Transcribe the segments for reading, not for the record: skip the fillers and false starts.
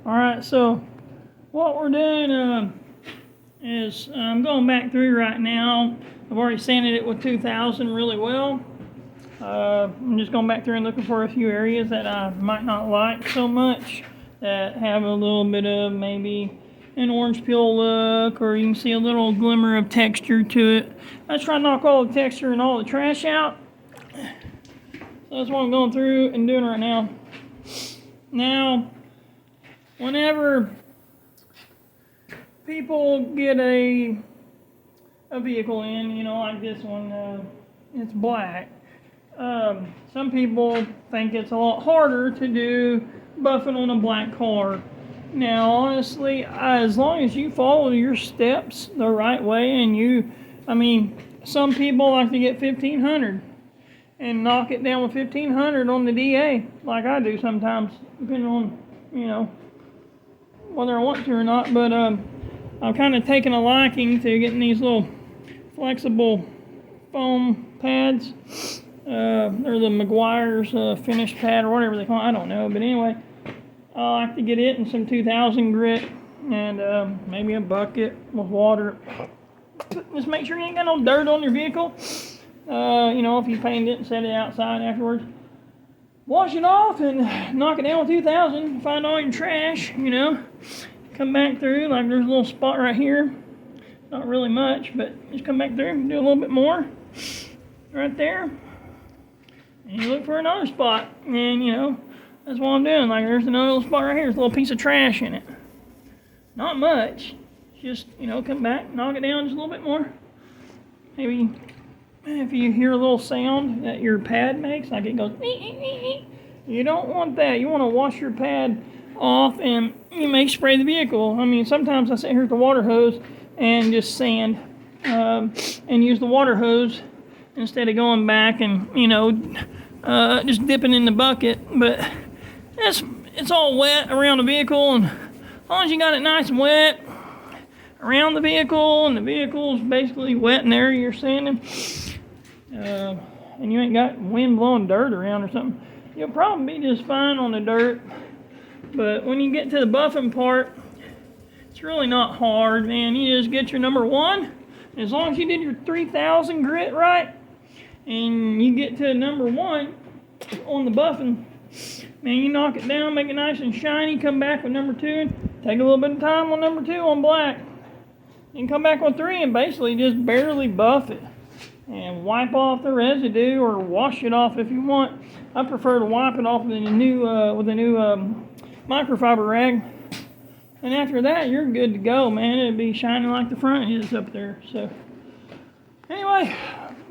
Alright, so what we're doing is I'm going back through right now. I've already sanded it with 2000 really well. I'm just going back through and looking for a few areas that I might not like so much, that have a little bit of maybe an orange peel look, or you can see a little glimmer of texture to it. I just try to knock all the texture and all the trash out. So that's what I'm going through and doing right now. Now, whenever people get a vehicle in, you know, like this one, it's black. Some people think it's a lot harder to do buffing on a black car. Now, honestly, as long as you follow your steps the right way, and some people like to get 1500 and knock it down with 1500 on the DA, like I do sometimes, depending on, you know, whether I want to or not. But I've kind of taken a liking to getting these little flexible foam pads. They're the McGuire's finish pad, or whatever they call it. I don't know, but anyway, I like to get it in some 2000 grit and maybe a bucket with water. Just make sure you ain't got no dirt on your vehicle. You know, if you paint it and set it outside afterwards, wash it off and knock it down with 2000. Find all your trash, you know. Come back through, like there's a little spot right here. Not really much, but just come back through and do a little bit more right there. And you look for another spot, and you know, that's what I'm doing. Like there's another little spot right here, there's a little piece of trash in it. Not much, just, you know, come back, knock it down just a little bit more. Maybe if you hear a little sound that your pad makes, like it goes, you don't want that. You want to wash your pad off and you may spray the vehicle. I mean, sometimes I sit here with the water hose and just sand and use the water hose instead of going back and, you know, just dipping in the bucket. But it's all wet around the vehicle, and as long as you got it nice and wet around the vehicle, and the vehicle's basically wet in the area you're sanding, and you ain't got wind blowing dirt around or something, you'll probably be just fine on the dirt. But when you get to the buffing part, it's really not hard, man. You just get your number one. As long as you did your 3000 grit right, and you get to number one on the buffing, man, you knock it down, make it nice and shiny, come back with number two, take a little bit of time on number two on black. You can come back on three and basically just barely buff it and wipe off the residue, or wash it off if you want. I prefer to wipe it off with a new microfiber rag. And after that, you're good to go, man. It'll be shining like the front is up there. So, anyway,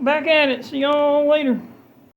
back at it. See y'all later.